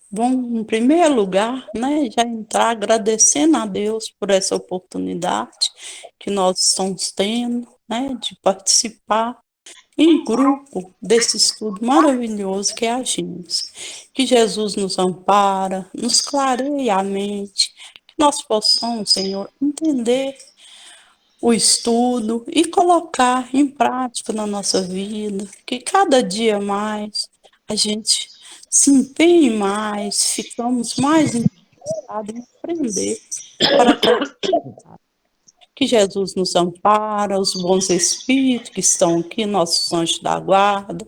Bom, em primeiro lugar, né, já entrar agradecendo a Deus por essa oportunidade que nós estamos tendo, né, de participar em grupo desse estudo maravilhoso que é a Gênesis. Que Jesus nos ampara, nos clareia a mente, que nós possamos, Senhor, entender o estudo e colocar em prática na nossa vida, que cada dia mais a gente se empenhe mais, ficamos mais interessados em aprender para colocar. Que Jesus nos ampara, os bons espíritos que estão aqui, nossos anjos da guarda,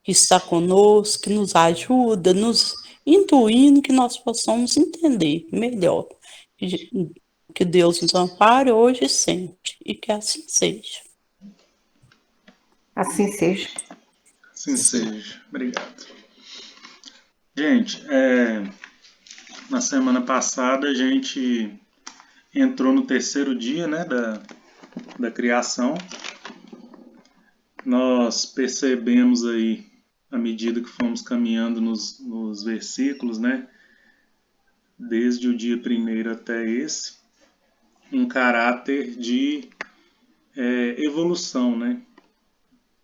que está conosco, que nos ajuda, nos intuindo que nós possamos entender melhor. Que Deus nos ampare hoje e sempre, e que assim seja. Assim seja. Assim seja. Obrigado. Gente, na semana passada a gente entrou no terceiro dia, né, da criação. Nós percebemos aí, à medida que fomos caminhando nos versículos, né, desde o dia primeiro até esse, um caráter de evolução, né?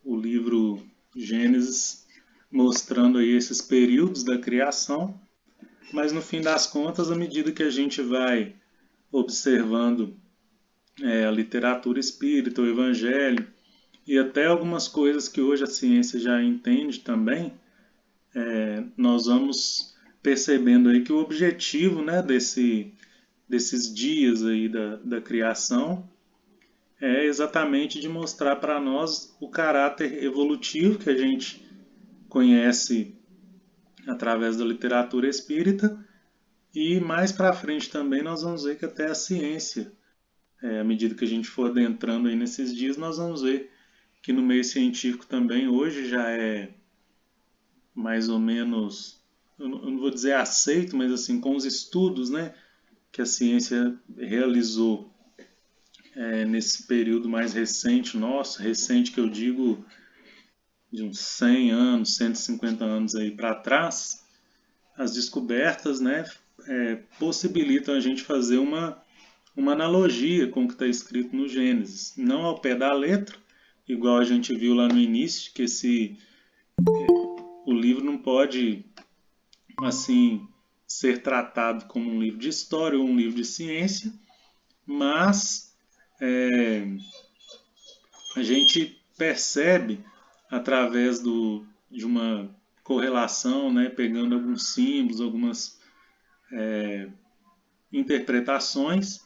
O livro Gênesis mostrando aí esses períodos da criação, mas no fim das contas, à medida que a gente vai observando a literatura espírita, o evangelho, e até algumas coisas que hoje a ciência já entende também, nós vamos percebendo aí que o objetivo, né, desses dias aí da criação é exatamente de mostrar para nós o caráter evolutivo que a gente conhece através da literatura espírita, e mais para frente também nós vamos ver que até a ciência, à medida que a gente for adentrando aí nesses dias, nós vamos ver que no meio científico também hoje já é mais ou menos, eu não vou dizer aceito, mas assim, com os estudos, né, que a ciência realizou nesse período mais recente nosso, recente que eu digo de uns 100 anos, 150 anos aí para trás, as descobertas, né, possibilitam a gente fazer uma analogia com o que está escrito no Gênesis, não ao pé da letra, igual a gente viu lá no início, que o livro não pode assim ser tratado como um livro de história ou um livro de ciência, mas a gente percebe através de uma correlação, né, pegando alguns símbolos, algumas interpretações,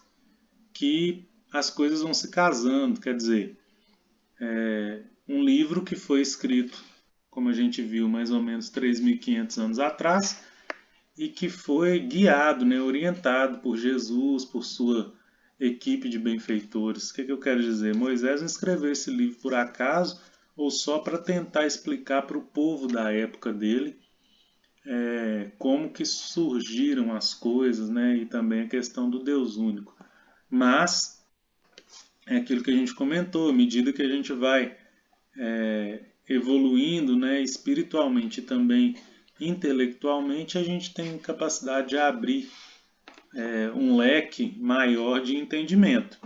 que as coisas vão se casando. Quer dizer, um livro que foi escrito, como a gente viu, mais ou menos 3.500 anos atrás, e que foi guiado, né, orientado por Jesus, por sua equipe de benfeitores. O que eu quero dizer? Moisés não escreveu esse livro por acaso ou só para tentar explicar para o povo da época dele como que surgiram as coisas, né, e também a questão do Deus único. Mas é aquilo que a gente comentou, à medida que a gente vai evoluindo, né, espiritualmente e também intelectualmente, a gente tem capacidade de abrir um leque maior de entendimento.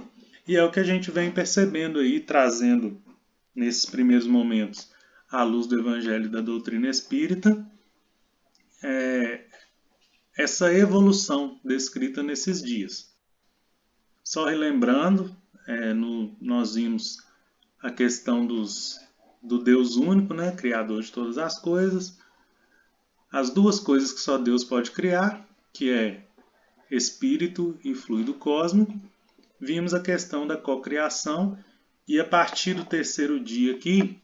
E é o que a gente vem percebendo aí, trazendo nesses primeiros momentos à luz do Evangelho e da doutrina espírita, essa evolução descrita nesses dias. Só relembrando, nós vimos a questão do Deus único, né, criador de todas as coisas, as duas coisas que só Deus pode criar, que é espírito e fluido cósmico. Vimos a questão da cocriação e a partir do terceiro dia aqui,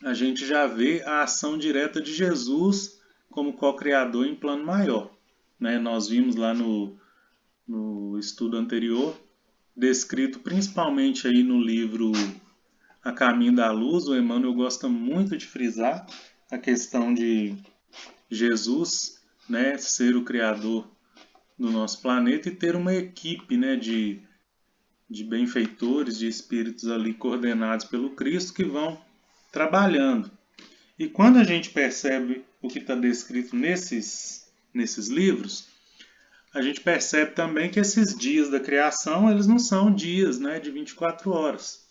a gente já vê a ação direta de Jesus como co-criador em plano maior. Né? Nós vimos lá no estudo anterior, descrito principalmente aí no livro A Caminho da Luz, o Emmanuel gosta muito de frisar a questão de Jesus, né, ser o criador do nosso planeta e ter uma equipe, né, de benfeitores, de espíritos ali coordenados pelo Cristo que vão trabalhando. E quando a gente percebe o que está descrito nesses livros, a gente percebe também que esses dias da criação, eles não são dias, né, de 24 horas,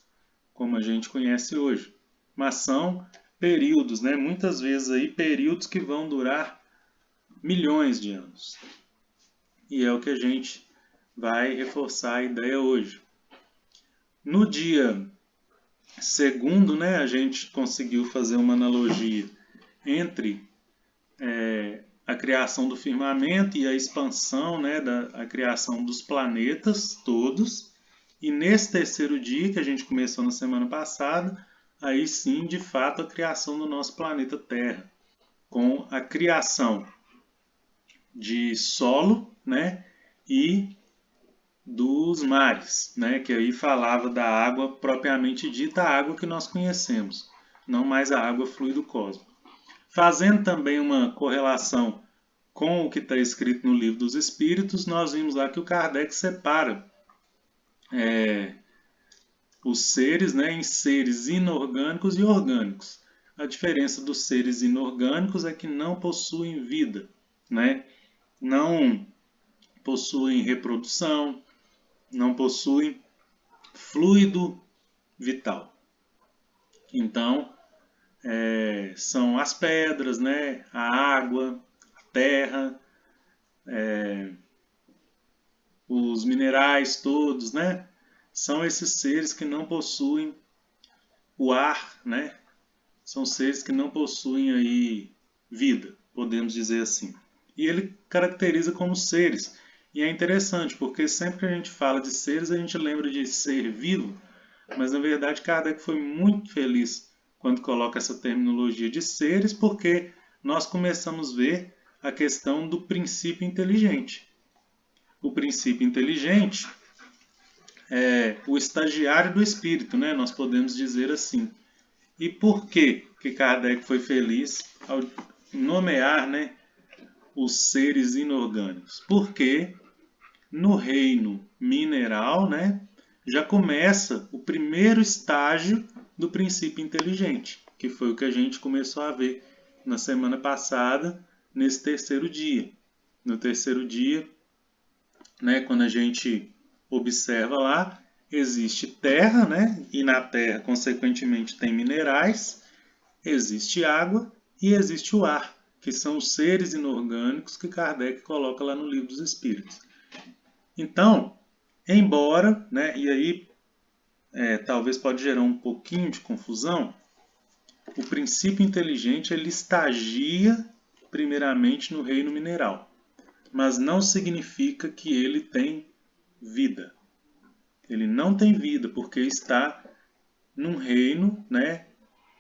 como a gente conhece hoje, mas são períodos, né, muitas vezes aí períodos que vão durar milhões de anos. E é o que a gente vai reforçar a ideia hoje. No dia segundo, né, a gente conseguiu fazer uma analogia entre a criação do firmamento e a expansão, né, a criação dos planetas todos. E nesse terceiro dia, que a gente começou na semana passada, aí sim, de fato, a criação do nosso planeta Terra, com a criação de solo, né, e dos mares, né, que aí falava da água propriamente dita, a água que nós conhecemos, não mais a água fluido cósmico. Fazendo também uma correlação com o que está escrito no Livro dos Espíritos, nós vimos lá que o Kardec separa os seres, né, em seres inorgânicos e orgânicos. A diferença dos seres inorgânicos é que não possuem vida, né? Não possuem reprodução, não possuem fluido vital. Então, são as pedras, né? A água, a terra, os minerais todos, né? São esses seres que não possuem o ar, né? São seres que não possuem aí vida, podemos dizer assim. E ele caracteriza como seres. E é interessante, porque sempre que a gente fala de seres, a gente lembra de ser vivo, mas na verdade Kardec foi muito feliz quando coloca essa terminologia de seres, porque nós começamos a ver a questão do princípio inteligente. O princípio inteligente é o estagiário do espírito, né? Nós podemos dizer assim. E por que Kardec foi feliz ao nomear, né, os seres inorgânicos? Porque no reino mineral, né, já começa o primeiro estágio do princípio inteligente, que foi o que a gente começou a ver na semana passada, nesse terceiro dia. No terceiro dia, né, quando a gente observa lá, existe terra, né, e na terra, consequentemente, tem minerais, existe água e existe o ar, que são os seres inorgânicos que Kardec coloca lá no Livro dos Espíritos. Então, embora, né, e aí talvez pode gerar um pouquinho de confusão, o princípio inteligente ele estagia primeiramente no reino mineral, mas não significa que ele tem vida. Ele não tem vida porque está num reino, né,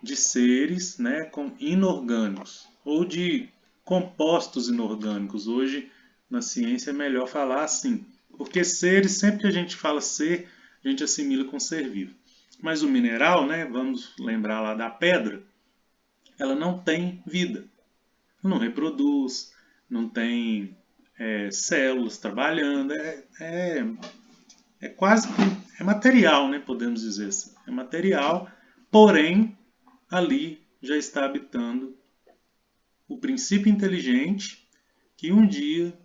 de seres, né, com inorgânicos ou de compostos inorgânicos. Hoje na ciência é melhor falar assim, porque seres, sempre que a gente fala ser, a gente assimila com ser vivo. Mas o mineral, né, vamos lembrar lá da pedra, ela não tem vida, não reproduz, não tem células trabalhando, é quase que é material, né, podemos dizer assim. É material, porém ali já está habitando o princípio inteligente que um dia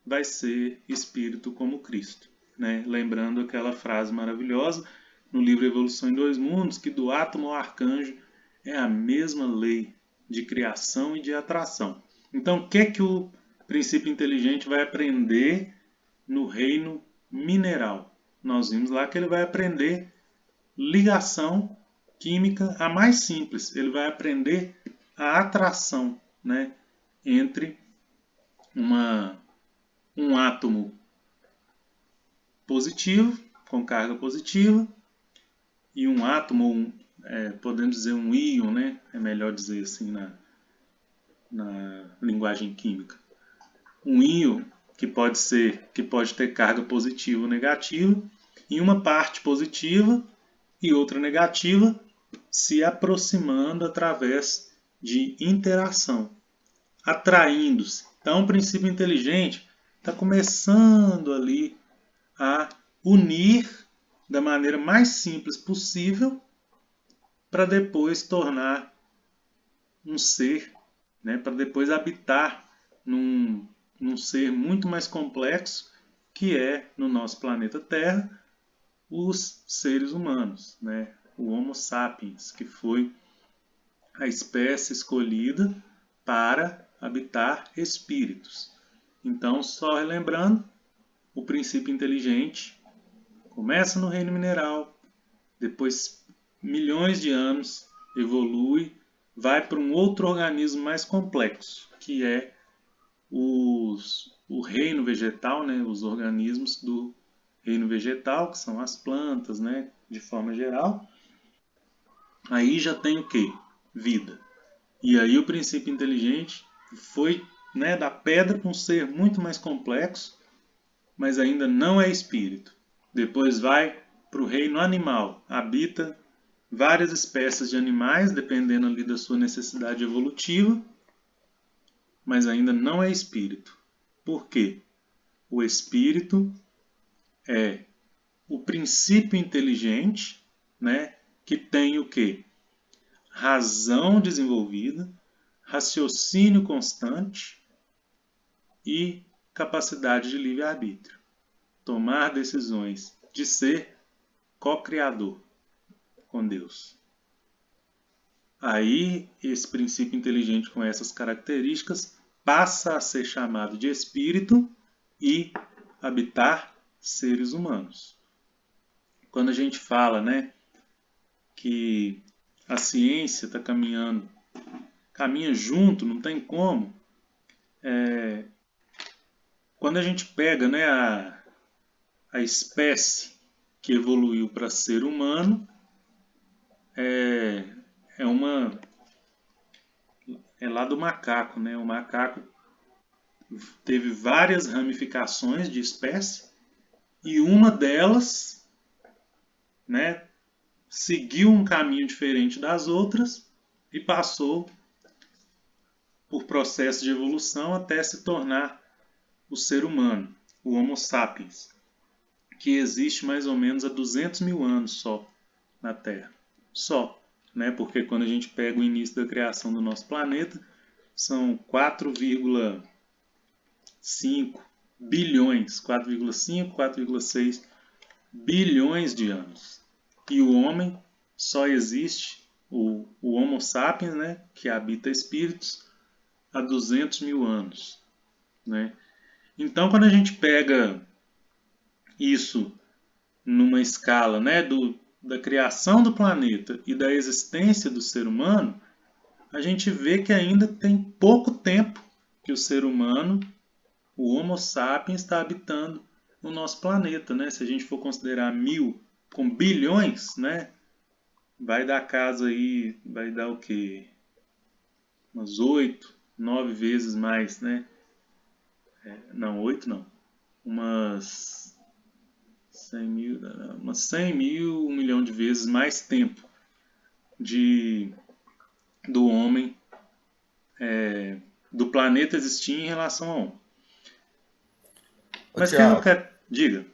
vai ser espírito como Cristo, né? Lembrando aquela frase maravilhosa no livro Evolução em Dois Mundos, que do átomo ao arcanjo é a mesma lei de criação e de atração. Então, o que é que o princípio inteligente vai aprender no reino mineral? Nós vimos lá que ele vai aprender ligação química a mais simples. Ele vai aprender a atração, né, entre um átomo positivo, com carga positiva, e um átomo, podemos dizer um íon, né, é melhor dizer assim na linguagem química. Um íon que pode ter carga positiva ou negativa, e uma parte positiva e outra negativa se aproximando através de interação, atraindo-se. Então, o princípio inteligente está começando ali a unir da maneira mais simples possível para depois tornar um ser, né, para depois habitar num ser muito mais complexo, que é, no nosso planeta Terra, os seres humanos, né? O Homo sapiens, que foi a espécie escolhida para habitar espíritos. Então, só relembrando, o princípio inteligente começa no reino mineral, depois milhões de anos evolui, vai para um outro organismo mais complexo, que é o reino vegetal, né, os organismos do reino vegetal, que são as plantas, né, de forma geral. Aí já tem o quê? Vida. E aí o princípio inteligente foi, né, da pedra para um ser muito mais complexo, mas ainda não é espírito. Depois vai para o reino animal, habita várias espécies de animais, dependendo ali da sua necessidade evolutiva, mas ainda não é espírito. Por quê? O espírito é o princípio inteligente, né, que tem o quê? Razão desenvolvida, raciocínio constante e capacidade de livre-arbítrio. Tomar decisões, de ser co-criador com Deus. Aí, esse princípio inteligente com essas características passa a ser chamado de espírito e habitar seres humanos. Quando a gente fala, né, que a ciência está caminha junto, não tem como. Quando a gente pega, né, a espécie que evoluiu para ser humano, é, é uma é lá do macaco, né? O macaco teve várias ramificações de espécie e uma delas, né, seguiu um caminho diferente das outras e passou por processo de evolução até se tornar o ser humano, o Homo sapiens, que existe mais ou menos há 200 mil anos só na Terra. Só, né? Porque quando a gente pega o início da criação do nosso planeta, são 4,5 bilhões, 4,5, 4,6 bilhões de anos. E o homem só existe, o Homo sapiens, né, que habita espíritos, há 200 mil anos. Né? Então, quando a gente pega isso numa escala, né, da criação do planeta e da existência do ser humano, a gente vê que ainda tem pouco tempo que o ser humano, o Homo sapiens, está habitando o nosso planeta. Né? Se a gente for considerar 1000 com bilhões, né, vai dar casa aí, vai dar o quê? Umas 8, 9 vezes mais, né? Não, 8 não. Umas 100 mil, 1 milhão de vezes mais tempo de, do homem, do planeta existir em relação ao homem. Ô, Mas o que eu Tiago, quero... Diga.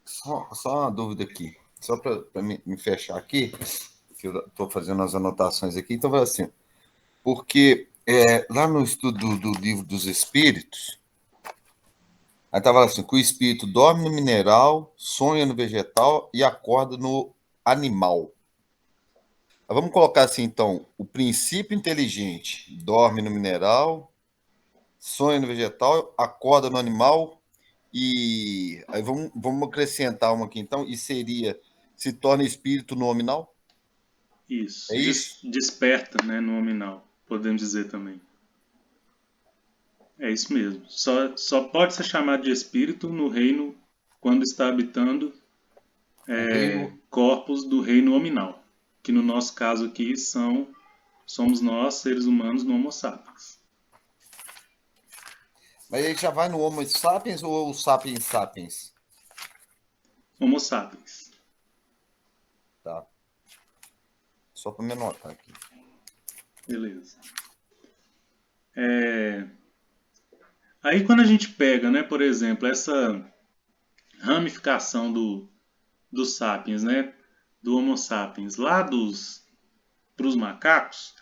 só uma dúvida aqui, só para me fechar aqui, que eu estou fazendo as anotações aqui. Então, vai assim, porque lá no estudo do livro dos Espíritos, aí estava assim, que o espírito dorme no mineral, sonha no vegetal e acorda no animal. Vamos colocar assim, então, o princípio inteligente dorme no mineral, sonha no vegetal, acorda no animal e aí vamos acrescentar uma aqui, então, e seria se torna espírito nominal? Isso. É isso? Desperta, né, no nominal, podemos dizer também. É isso mesmo. Só pode ser chamado de espírito no reino quando está habitando O reino. corpos do reino nominal, que no nosso caso aqui somos nós, seres humanos, no Homo sapiens. Mas aí já vai no Homo sapiens ou o sapiens sapiens? Homo sapiens. Tá. Só para me anotar aqui. Beleza. Aí quando a gente pega, né, por exemplo, essa ramificação do sapiens, né, do Homo sapiens, lá para os macacos,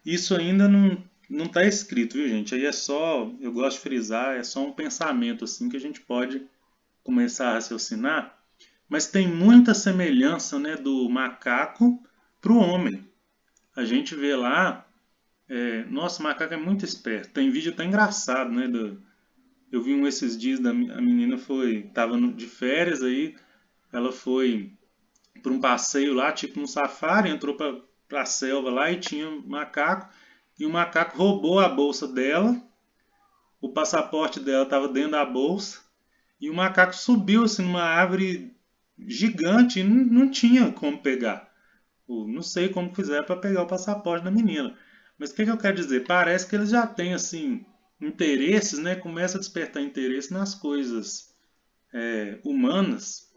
Isso ainda não está escrito, viu, gente? Aí é só, eu gosto de frisar, é só um pensamento assim que a gente pode começar a raciocinar, mas tem muita semelhança, né, do macaco para o homem. A gente vê lá, nossa, o macaco é muito esperto. Tem vídeo até engraçado, né? Eu vi um esses dias a menina tava de férias aí, ela foi para um passeio lá, tipo um safari, entrou para a selva lá e tinha um macaco, e o macaco roubou a bolsa dela, o passaporte dela estava dentro da bolsa, e o macaco subiu assim numa árvore gigante e não tinha como pegar. Não sei como fizeram para pegar o passaporte da menina. Mas o que eu quero dizer? Parece que eles já têm assim interesses, né? Começa a despertar interesse nas coisas humanas.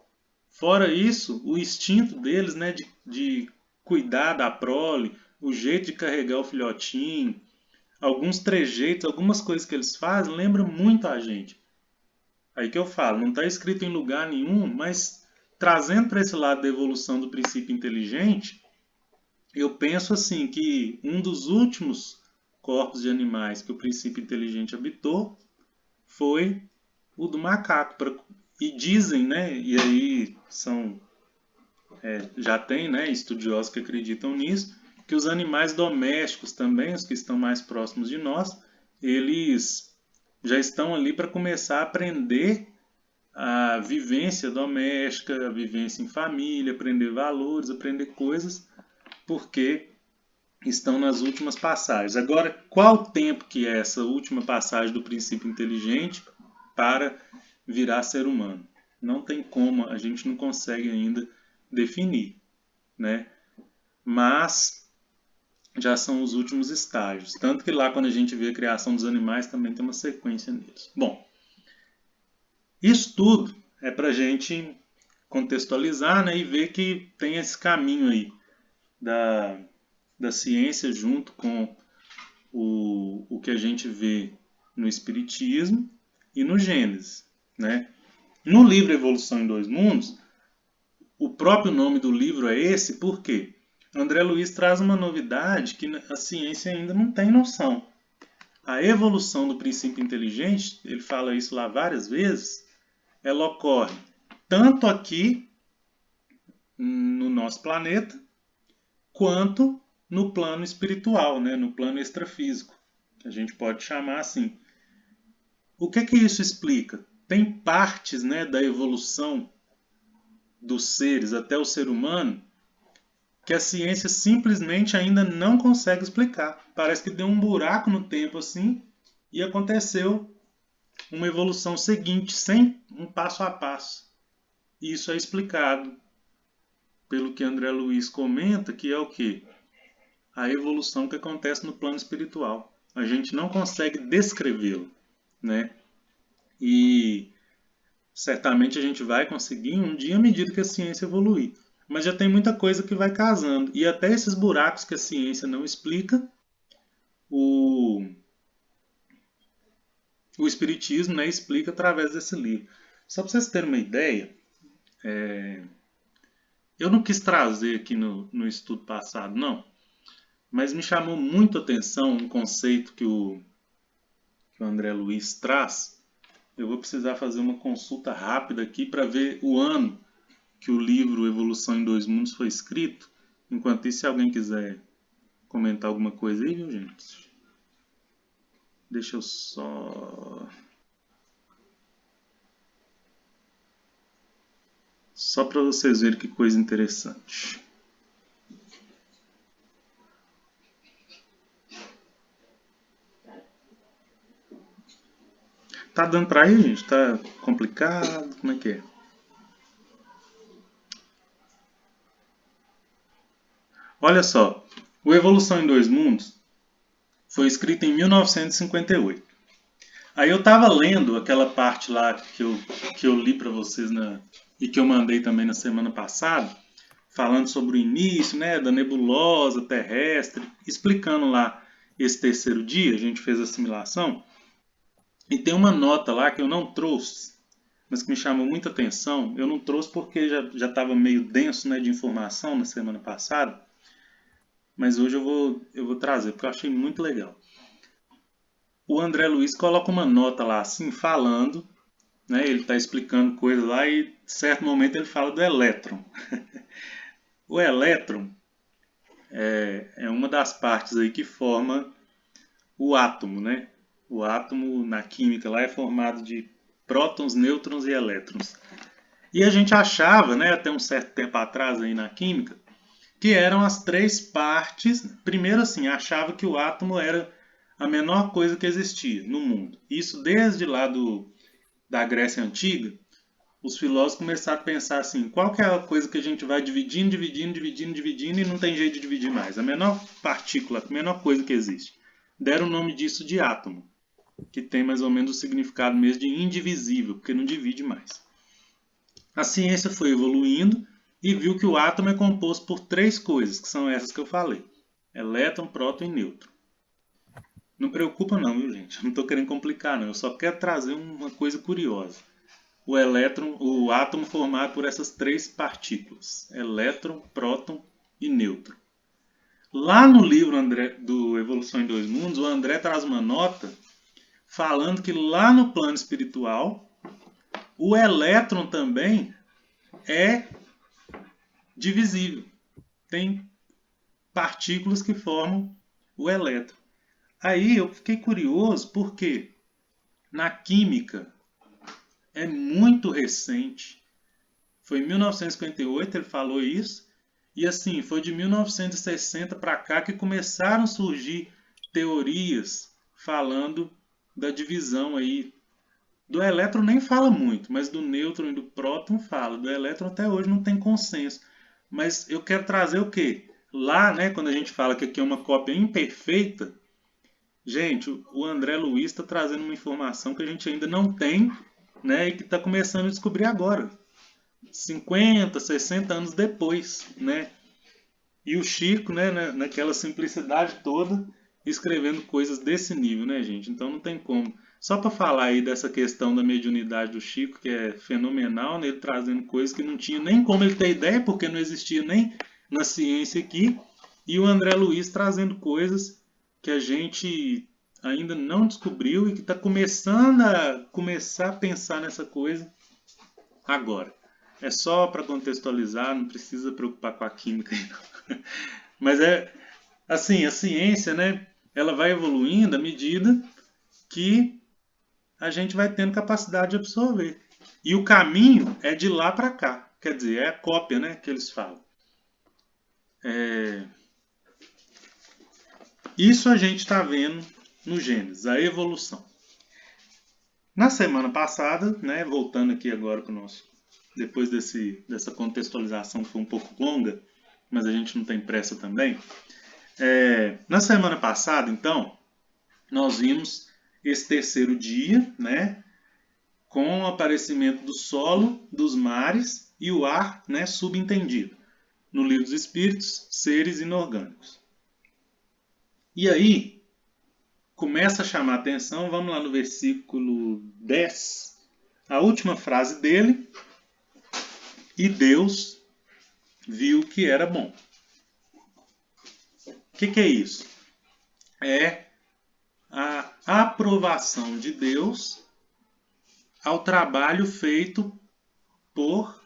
Fora isso, o instinto deles, né, de cuidar da prole, o jeito de carregar o filhotinho, alguns trejeitos, algumas coisas que eles fazem, lembram muito a gente. Aí que eu falo, não está escrito em lugar nenhum, mas trazendo para esse lado da evolução do princípio inteligente, eu penso assim que um dos últimos corpos de animais que o princípio inteligente habitou foi o do macaco. E dizem, né, e aí já tem, né, estudiosos que acreditam nisso, que os animais domésticos também, os que estão mais próximos de nós, eles já estão ali para começar a aprender a vivência doméstica, a vivência em família, aprender valores, aprender coisas, porque estão nas últimas passagens. Agora, qual o tempo que é essa última passagem do princípio inteligente para virar ser humano? Não tem como, a gente não consegue ainda definir, né? Mas já são os últimos estágios. Tanto que lá, quando a gente vê a criação dos animais, também tem uma sequência nisso. Bom, isso tudo é para a gente contextualizar, né, e ver que tem esse caminho aí da ciência junto com o que a gente vê no Espiritismo e no Gênesis, né? No livro Evolução em Dois Mundos, o próprio nome do livro é esse porque André Luiz traz uma novidade que a ciência ainda não tem noção. A evolução do princípio inteligente, ele fala isso lá várias vezes, ela ocorre tanto aqui no nosso planeta, quanto no plano espiritual, né? No plano extrafísico, que a gente pode chamar assim. O que isso explica? Tem partes, né, da evolução dos seres até o ser humano que a ciência simplesmente ainda não consegue explicar. Parece que deu um buraco no tempo assim e aconteceu uma evolução seguinte, sem um passo a passo. E isso é explicado pelo que André Luiz comenta, que é o quê? A evolução que acontece no plano espiritual. A gente não consegue descrevê-lo, né? E certamente a gente vai conseguir um dia à medida que a ciência evoluir. Mas já tem muita coisa que vai casando. E até esses buracos que a ciência não explica, o, o Espiritismo, né, explica através desse livro. Só para vocês terem uma ideia, eu não quis trazer aqui no estudo passado, não. Mas me chamou muito a atenção um conceito que o André Luiz traz. Eu vou precisar fazer uma consulta rápida aqui para ver o ano que o livro Evolução em Dois Mundos foi escrito. Enquanto isso, se alguém quiser comentar alguma coisa aí, viu, gente? Deixa eu só... Só para vocês verem que coisa interessante. Tá dando para ir, gente? Tá complicado? Como é que é? Olha só, o Evolução em Dois Mundos foi escrito em 1958. Aí eu estava lendo aquela parte lá que eu li para vocês e que eu mandei também na semana passada, falando sobre o início, né, da nebulosa terrestre, explicando lá esse terceiro dia, a gente fez a simulação, e tem uma nota lá que eu não trouxe, mas que me chamou muita atenção. Eu não trouxe porque já estava meio denso, né, de informação na semana passada. mas hoje eu vou trazer, porque eu achei muito legal. O André Luiz coloca uma nota lá, assim, falando, né? Ele está explicando coisas lá e, em certo momento, ele fala do elétron. O elétron é uma das partes aí que forma o átomo, né? O átomo na química lá é formado de prótons, nêutrons e elétrons. E a gente achava, né, até um certo tempo atrás aí na química, que eram as três partes. Primeiro, assim, achava que o átomo era a menor coisa que existia no mundo. Isso desde lá da Grécia Antiga, os filósofos começaram a pensar assim, qual que é a coisa que a gente vai dividindo, dividindo, dividindo, dividindo e não tem jeito de dividir mais? A menor partícula, a menor coisa que existe. Deram o nome disso de átomo, que tem mais ou menos o significado mesmo de indivisível, porque não divide mais. A ciência foi evoluindo e viu que o átomo é composto por três coisas, que são essas que eu falei: elétron, próton e nêutron. Não preocupa não, viu, gente? Eu não estou querendo complicar, não. Eu só quero trazer uma coisa curiosa. O elétron, o átomo formado por essas três partículas: elétron, próton e nêutron. Lá no livro do Evolução em Dois Mundos, o André traz uma nota falando que lá no plano espiritual, o elétron também é divisível. Tem partículas que formam o elétron. Aí eu fiquei curioso porque na química é muito recente. Foi em 1958 ele falou isso. E assim, foi de 1960 para cá que começaram a surgir teorias falando da divisão aí. Do elétron nem fala muito, mas do nêutron e do próton fala. Do elétron até hoje não tem consenso. Mas eu quero trazer o quê? Lá, né, quando a gente fala que aqui é uma cópia imperfeita, gente, o André Luiz está trazendo uma informação que a gente ainda não tem, né, e que está começando a descobrir agora. 50, 60 anos depois, né? E o Chico, né, naquela simplicidade toda, escrevendo coisas desse nível, né, gente? Então não tem como. Só para falar aí dessa questão da mediunidade do Chico, que é fenomenal, né? Ele trazendo coisas que não tinha nem como ele ter ideia, porque não existia nem na ciência aqui, e o André Luiz trazendo coisas que a gente ainda não descobriu e que está começando a pensar nessa coisa agora. É só para contextualizar, não precisa preocupar com a química aí, não. Mas é assim, a ciência, né, ela vai evoluindo à medida que a gente vai tendo capacidade de absorver. E o caminho é de lá para cá. Quer dizer, é a cópia, né, que eles falam. Isso a gente está vendo no Gênesis, a evolução. Na semana passada, né, voltando aqui agora para o nosso... Depois dessa contextualização que foi um pouco longa, mas a gente não tem pressa também. Na semana passada, então, nós vimos esse terceiro dia, né, com o aparecimento do solo, dos mares e o ar, né, subentendido, no livro dos Espíritos, seres inorgânicos. E aí, começa a chamar a atenção, vamos lá no versículo 10, a última frase dele: e Deus viu que era bom. O que é isso? É a aprovação de Deus ao trabalho feito por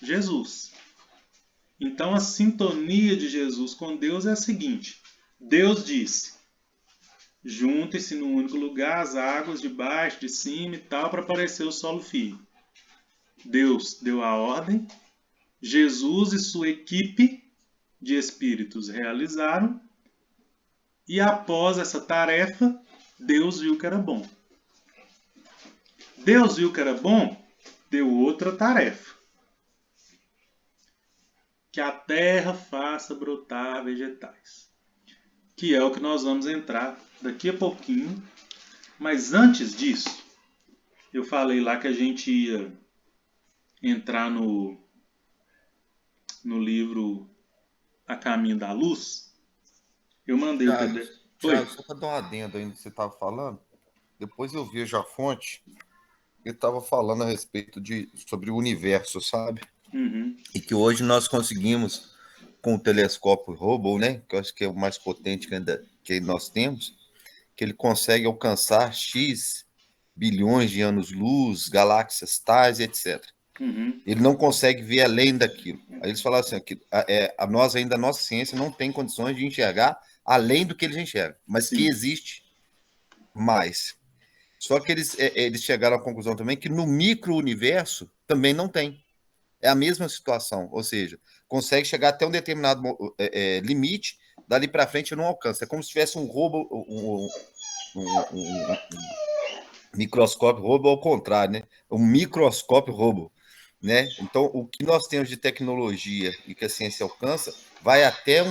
Jesus. Então a sintonia de Jesus com Deus é a seguinte: Deus disse: juntem-se num único lugar as águas de baixo, de cima e tal, para aparecer o solo firme. Deus deu a ordem, Jesus e sua equipe de espíritos realizaram, e após essa tarefa, Deus viu que era bom. Deus viu que era bom, deu outra tarefa: que a terra faça brotar vegetais, que é o que nós vamos entrar daqui a pouquinho. Mas antes disso, eu falei lá que a gente ia entrar no livro A Caminho da Luz. Eu mandei o PDF. Tiago, só para dar um adendo aí no que você estava falando, depois eu vejo a fonte, ele estava falando a respeito sobre o universo, sabe? Uhum. E que hoje nós conseguimos com o telescópio Hubble, né, que eu acho que é o mais potente que nós temos, que ele consegue alcançar X bilhões de anos-luz, galáxias tais, etc. Uhum. Ele não consegue ver além daquilo. Aí eles falaram assim, que a nossa ciência não tem condições de enxergar além do que eles enxergam, mas que Sim. existe mais. Só que eles chegaram à conclusão também que no micro-universo também não tem. É a mesma situação, ou seja, consegue chegar até um determinado limite, dali para frente não alcança. É como se tivesse um robô, um microscópio robô ao contrário, né? Um microscópio robô, né? Então, o que nós temos de tecnologia e que a ciência alcança vai até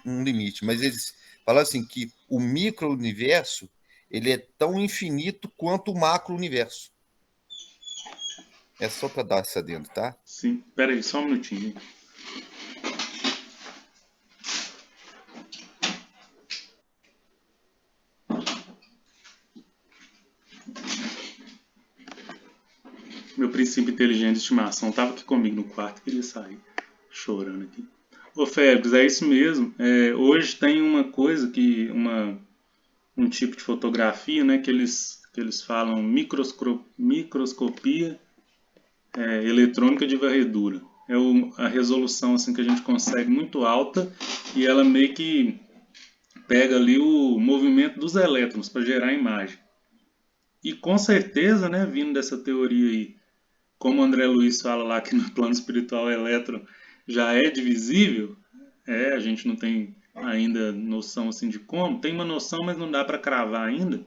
um limite, mas eles falam assim que o micro-universo ele é tão infinito quanto o macro-universo. É só para dar essa dentro, tá? Sim. Pera aí, só um minutinho. Meu princípio inteligente de estimação estava aqui comigo no quarto, queria sair chorando aqui. Ô Félix, é isso mesmo. Hoje tem uma coisa um tipo de fotografia, né, que eles falam microscopia eletrônica de varredura. A resolução assim que a gente consegue muito alta e ela meio que pega ali o movimento dos elétrons para gerar a imagem. E com certeza, né, vindo dessa teoria aí, como o André Luiz fala lá que no plano espiritual o elétron já é divisível, a gente não tem ainda noção assim de como, tem uma noção, mas não dá para cravar ainda.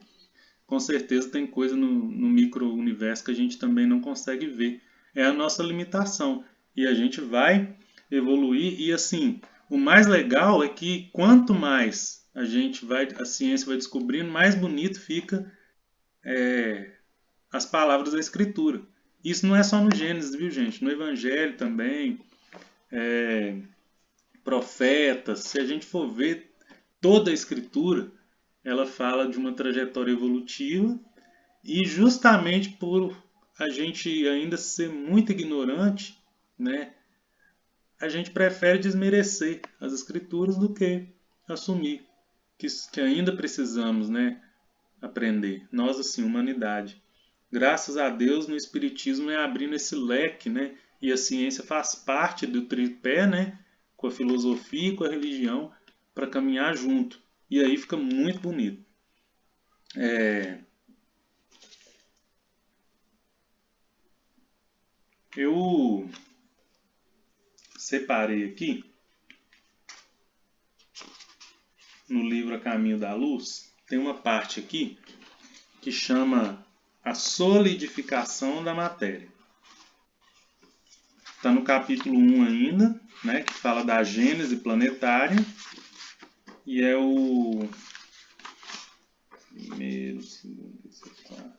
Com certeza tem coisa no micro-universo que a gente também não consegue ver. É a nossa limitação. E a gente vai evoluir. E assim, o mais legal é que quanto mais a ciência vai descobrindo, mais bonito fica as palavras da Escritura. Isso não é só no Gênesis, viu, gente? No Evangelho também, profetas. Se a gente for ver toda a Escritura, ela fala de uma trajetória evolutiva e justamente por a gente ainda ser muito ignorante, né, a gente prefere desmerecer as Escrituras do que assumir que ainda precisamos, né, aprender. Nós, assim, humanidade. Graças a Deus, no Espiritismo é abrindo esse leque, né? E a ciência faz parte do tripé, né? Com a filosofia e com a religião, para caminhar junto. E aí fica muito bonito. Eu separei aqui, no livro A Caminho da Luz, tem uma parte aqui que chama a solidificação da matéria. Está no capítulo 1 ainda, né, que fala da gênese planetária, e é o primeiro, segundo, terceiro, quarto.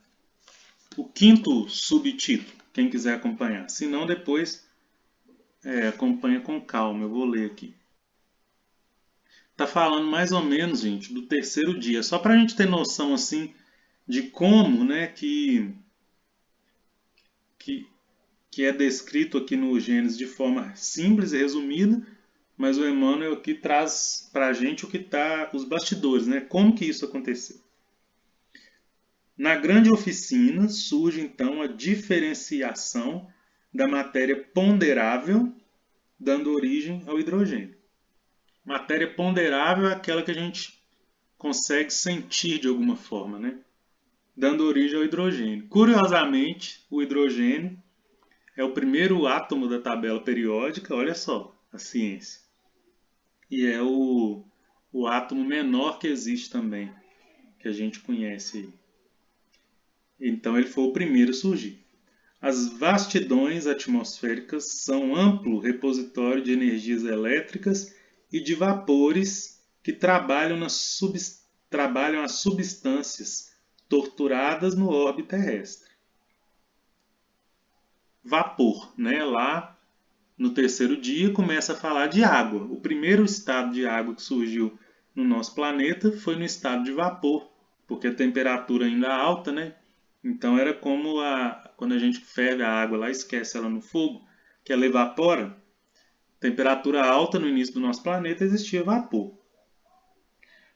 O quinto subtítulo, quem quiser acompanhar. Se não, depois acompanha com calma, eu vou ler aqui. Está falando mais ou menos, gente, do terceiro dia, só para a gente ter noção assim de como, né, que é descrito aqui no Gênesis de forma simples e resumida, mas o Emmanuel aqui traz para a gente o que está os bastidores, né? Como que isso aconteceu. Na grande oficina surge então a diferenciação da matéria ponderável, dando origem ao hidrogênio. Matéria ponderável é aquela que a gente consegue sentir de alguma forma, né? Dando origem ao hidrogênio. Curiosamente, o hidrogênio é o primeiro átomo da tabela periódica, olha só, a ciência. E é o átomo menor que existe também, que a gente conhece. Então ele foi o primeiro a surgir. As vastidões atmosféricas são amplo repositório de energias elétricas e de vapores que trabalham as substâncias torturadas no orbe terrestre. Vapor, né? Lá no terceiro dia começa a falar de água. O primeiro estado de água que surgiu no nosso planeta foi no estado de vapor, porque a temperatura ainda é alta, né? Então era como quando a gente ferve a água lá, esquece ela no fogo, que ela evapora. temperatura alta no início do nosso planeta existia vapor.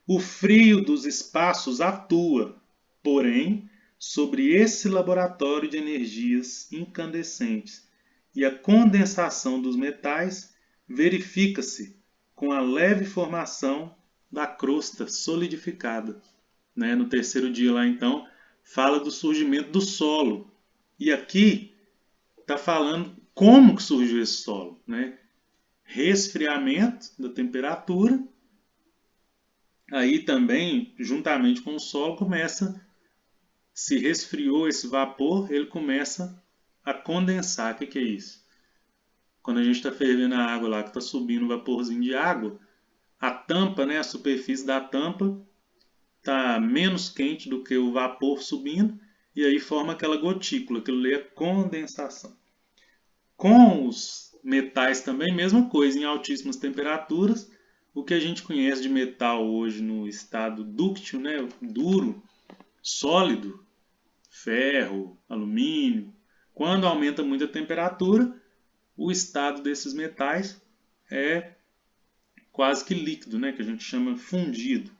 O frio dos espaços atua, porém, sobre esse laboratório de energias incandescentes, e a condensação dos metais verifica-se com a leve formação da crosta solidificada. No terceiro dia lá, então, fala do surgimento do solo. E aqui está falando como que surgiu esse solo. Resfriamento da temperatura. Aí também, juntamente com o solo, se resfriou esse vapor, ele começa a condensar. O que é isso? Quando a gente está fervendo a água lá, que está subindo um vaporzinho de água, a tampa, a superfície da tampa, está menos quente do que o vapor subindo, e aí forma aquela gotícula, aquilo ali é condensação. Com os metais também, mesma coisa, em altíssimas temperaturas, o que a gente conhece de metal hoje no estado dúctil, duro, sólido, ferro, alumínio, quando aumenta muito a temperatura, o estado desses metais é quase que líquido, que a gente chama fundido.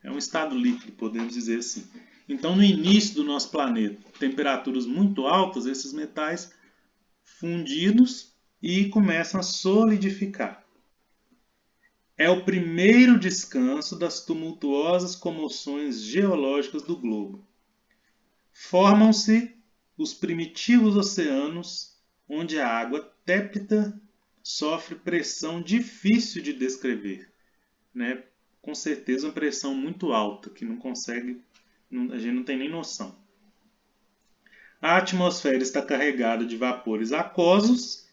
É um estado líquido, podemos dizer assim. Então, no início do nosso planeta, temperaturas muito altas, esses metais fundidos e começam a solidificar. É o primeiro descanso das tumultuosas comoções geológicas do globo. Formam-se os primitivos oceanos, onde a água tépida sofre pressão difícil de descrever. Com certeza uma pressão muito alta, que a gente não tem nem noção. A atmosfera está carregada de vapores aquosos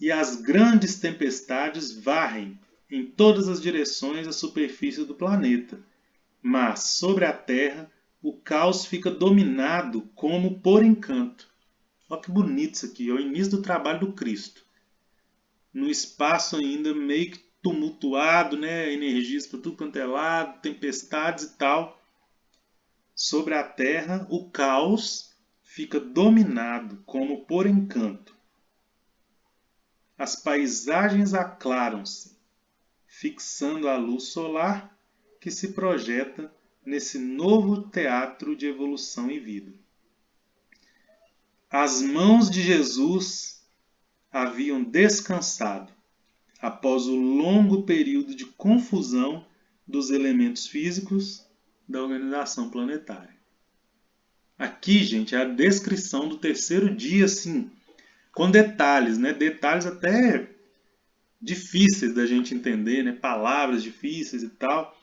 e as grandes tempestades varrem em todas as direções a superfície do planeta. Mas, sobre a Terra, o caos fica dominado como por encanto. Olha que bonito isso aqui, é o início do trabalho do Cristo. No espaço ainda meio que tumultuado, energias para tudo quanto é lado, tempestades e tal. Sobre a Terra, o caos fica dominado como por encanto. As paisagens aclaram-se, fixando a luz solar que se projeta nesse novo teatro de evolução e vida. As mãos de Jesus haviam descansado após o longo período de confusão dos elementos físicos da organização planetária. Aqui, gente, é a descrição do terceiro dia, assim, com detalhes, detalhes até difíceis da gente entender, palavras difíceis e tal,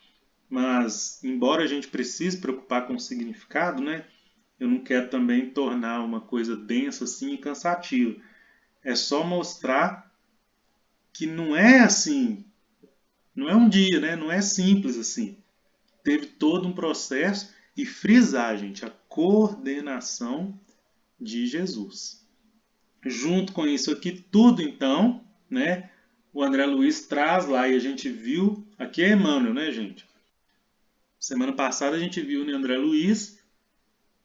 mas embora a gente precise preocupar com o significado, eu não quero também tornar uma coisa densa assim e cansativa. É só mostrar que não é assim, não é um dia, não é simples assim. Teve todo um processo e frisar, gente, a coordenação de Jesus. Junto com isso aqui tudo, então, o André Luiz traz lá e a gente viu, aqui é Emmanuel, gente? Semana passada a gente viu no André Luiz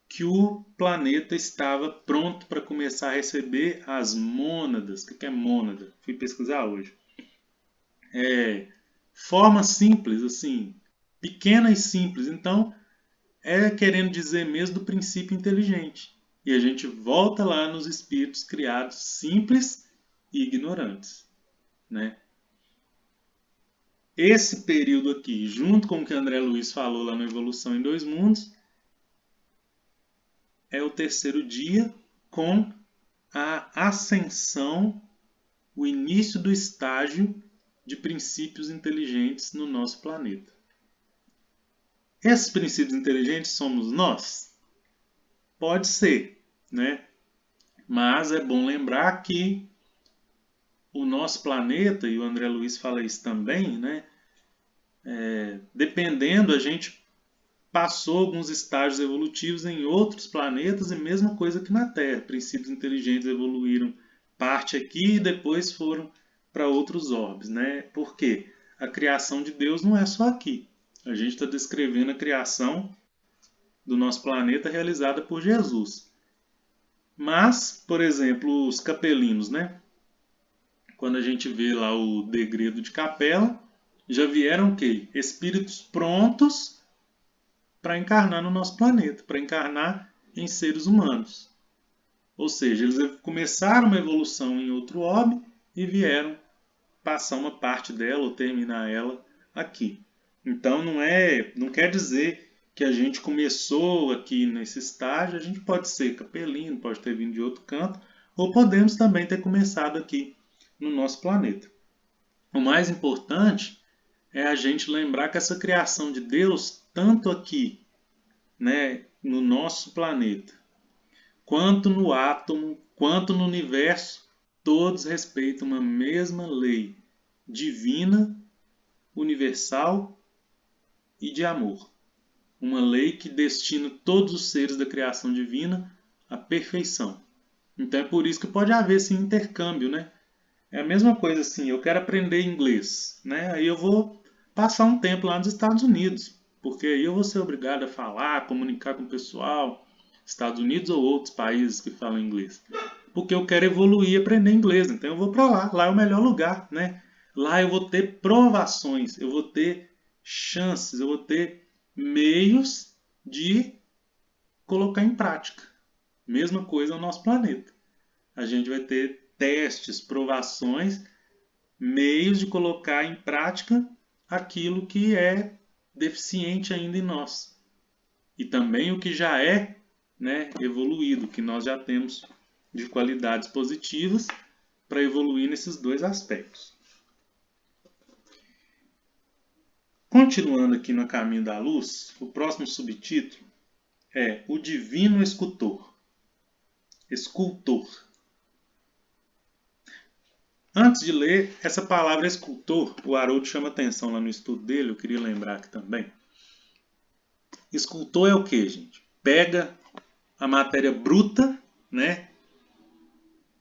que o planeta estava pronto para começar a receber as mônadas. O que é mônada? Fui pesquisar hoje. Forma simples, assim, pequena e simples. Então, querendo dizer mesmo do princípio inteligente. E a gente volta lá nos espíritos criados simples e ignorantes. Esse período aqui, junto com o que André Luiz falou lá no Evolução em Dois Mundos, é o terceiro dia com a ascensão, o início do estágio de princípios inteligentes no nosso planeta. Esses princípios inteligentes somos nós? Pode ser, Mas é bom lembrar que o nosso planeta, e o André Luiz fala isso também, dependendo, a gente passou alguns estágios evolutivos em outros planetas e mesma coisa que na Terra. Princípios inteligentes evoluíram parte aqui e depois foram para outros orbes. Por quê? A criação de Deus não é só aqui. A gente está descrevendo a criação do nosso planeta realizada por Jesus. Mas, por exemplo, os capelinos, Quando a gente vê lá o Degredo de Capela, já vieram o quê? Espíritos prontos para encarnar no nosso planeta, para encarnar em seres humanos. Ou seja, eles começaram uma evolução em outro orbe e vieram passar uma parte dela ou terminar ela aqui. Então não quer dizer que a gente começou aqui nesse estágio, a gente pode ser capelino, pode ter vindo de outro canto, ou podemos também ter começado aqui no nosso planeta. O mais importante é a gente lembrar que essa criação de Deus, tanto aqui, né, no nosso planeta, quanto no átomo, quanto no universo, todos respeitam uma mesma lei divina, universal e de amor. Uma lei que destina todos os seres da criação divina à perfeição. Então é por isso que pode haver esse intercâmbio, né? É a mesma coisa assim, eu quero aprender inglês, né? Aí eu vou passar um tempo lá nos Estados Unidos, porque aí eu vou ser obrigado a falar, comunicar com o pessoal, Estados Unidos ou outros países que falam inglês. Porque eu quero evoluir e aprender inglês, então eu vou para lá, lá é o melhor lugar, né? Lá eu vou ter provações, eu vou ter chances, eu vou ter meios de colocar em prática. Mesma coisa no nosso planeta. A gente vai ter testes, provações, meios de colocar em prática aquilo que é deficiente ainda em nós. E também o que já é, né, evoluído, que nós já temos de qualidades positivas para evoluir nesses dois aspectos. Continuando aqui no Caminho da Luz, o próximo subtítulo é O Divino Escultor. Escultor. Antes de ler, essa palavra escultor, o Haroldo chama atenção lá no estudo dele, eu queria lembrar aqui também. Escultor é o que, gente? Pega a matéria bruta, né?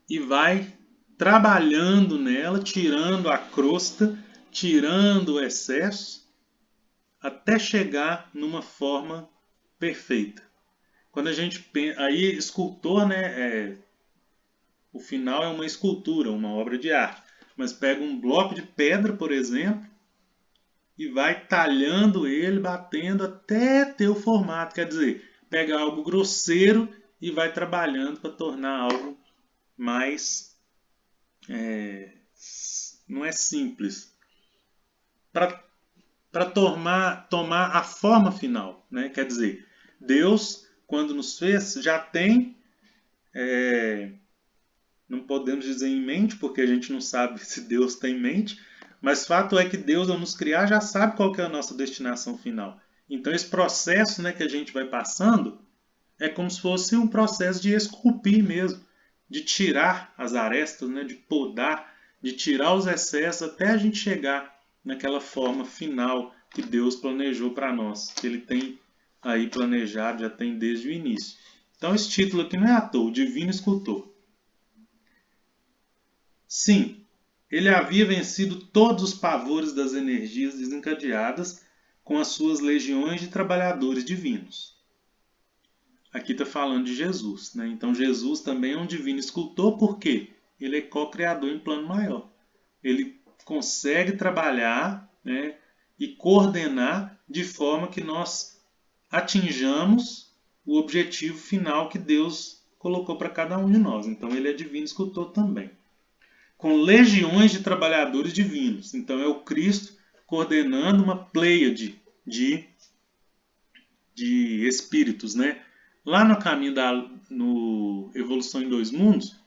E vai trabalhando nela, tirando a crosta, tirando o excesso, até chegar numa forma perfeita. Quando a gente pensa, aí escultor, né, o final é uma escultura, uma obra de arte, mas pega um bloco de pedra, por exemplo, e vai talhando ele, batendo até ter o formato, quer dizer, pega algo grosseiro e vai trabalhando para tornar algo mais, não é simples, para tomar a forma final, né? Quer dizer, Deus, quando nos fez, já tem, não podemos dizer em mente, porque a gente não sabe se Deus tem em mente, mas fato é que Deus, ao nos criar, já sabe qual que é a nossa destinação final. Então, esse processo, né, que a gente vai passando é como se fosse um processo de esculpir mesmo, de tirar as arestas, né, de podar, de tirar os excessos até a gente chegar naquela forma final que Deus planejou para nós, que Ele tem aí planejado, já tem desde o início. Então esse título aqui não é à toa, o Divino Escultor. Sim, ele havia vencido todos os pavores das energias desencadeadas com as suas legiões de trabalhadores divinos. Aqui está falando de Jesus, né? Então Jesus também é um divino escultor, porque ele é co-criador em plano maior. Ele consegue trabalhar, né, e coordenar de forma que nós atinjamos o objetivo final que Deus colocou para cada um de nós. Então ele é divino escultor também. Com legiões de trabalhadores divinos. Então é o Cristo coordenando uma pleiade de espíritos, né? Lá no caminho no Evolução em Dois Mundos,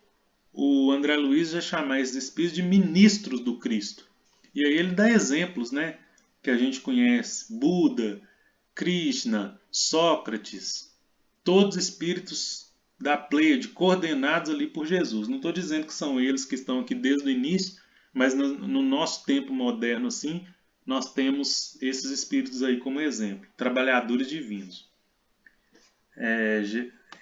o André Luiz já chama esses espíritos de ministros do Cristo. E aí ele dá exemplos, né, que a gente conhece: Buda, Krishna, Sócrates, todos espíritos da Pleiade, coordenados ali por Jesus. Não estou dizendo que são eles que estão aqui desde o início, mas no nosso tempo moderno, assim, nós temos esses espíritos aí como exemplo, trabalhadores divinos.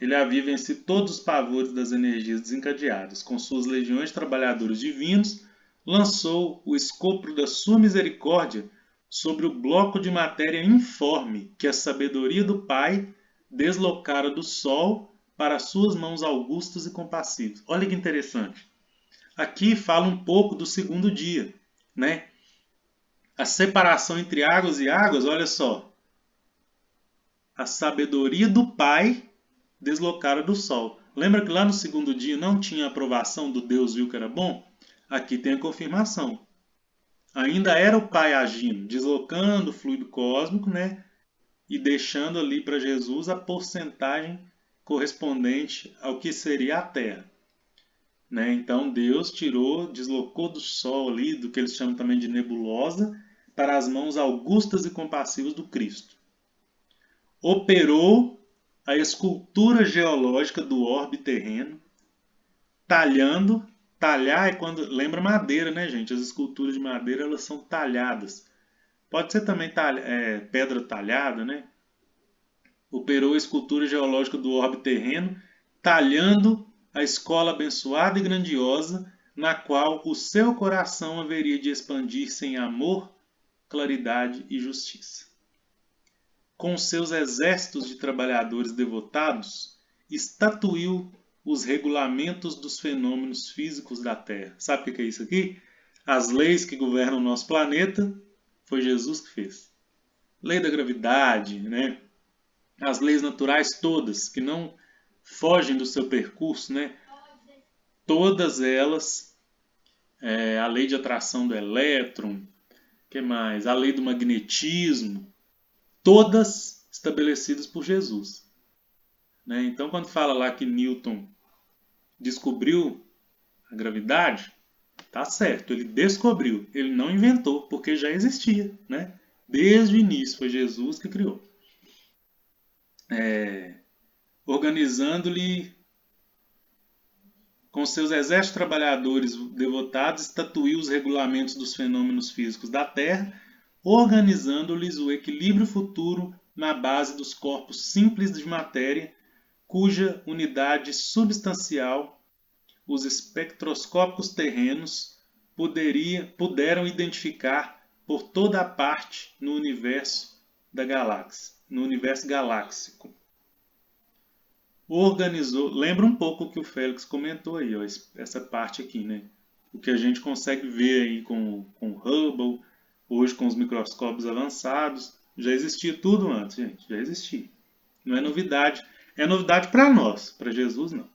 Ele havia vencido todos os pavores das energias desencadeadas. Com suas legiões de trabalhadores divinos, lançou o escopro da sua misericórdia sobre o bloco de matéria informe que a sabedoria do Pai deslocara do Sol para suas mãos augustas e compassivas. Olha que interessante. aqui fala um pouco do segundo dia, né? A separação entre águas e águas, olha só. A sabedoria do Pai deslocara do sol. Lembra que lá no segundo dia não tinha aprovação do Deus viu que era bom? Aqui tem a confirmação. Ainda era o Pai agindo, deslocando o fluido cósmico, né? E deixando ali para Jesus a porcentagem correspondente ao que seria a Terra. Né? Então Deus deslocou do Sol ali, do que eles chamam também de nebulosa, para as mãos augustas e compassivas do Cristo. Operou a escultura geológica do orbe terreno, talhar é quando, lembra madeira, né, gente? As esculturas de madeira, elas são talhadas. Pode ser também pedra talhada, né? Operou a escultura geológica do orbe terreno, talhando a escola abençoada e grandiosa, na qual o seu coração haveria de expandir-se em amor, claridade e justiça. Com seus exércitos de trabalhadores devotados, estatuiu os regulamentos dos fenômenos físicos da Terra. Sabe o que é isso aqui? As leis que governam o nosso planeta, foi Jesus que fez. Lei da gravidade, né? As leis naturais todas, que não fogem do seu percurso, né? Todas elas, a lei de atração do elétron, que mais? A lei do magnetismo, todas estabelecidas por Jesus. Né? Então, quando fala lá que Newton descobriu a gravidade, tá certo, ele descobriu, ele não inventou, porque já existia, né? Desde o início, foi Jesus que criou. Organizando-lhe com seus exércitos trabalhadores devotados, estatuiu os regulamentos dos fenômenos físicos da Terra, organizando-lhes o equilíbrio futuro na base dos corpos simples de matéria, cuja unidade substancial os espectroscópicos terrenos puderam identificar por toda a parte no universo da galáxia, no universo galáxico. Organizou, lembra um pouco o que o Félix comentou aí, ó, essa parte aqui, né? O que a gente consegue ver aí com o Hubble, hoje com os microscópios avançados, já existia tudo antes, gente, já existia. Não é novidade, é novidade para nós, para Jesus não.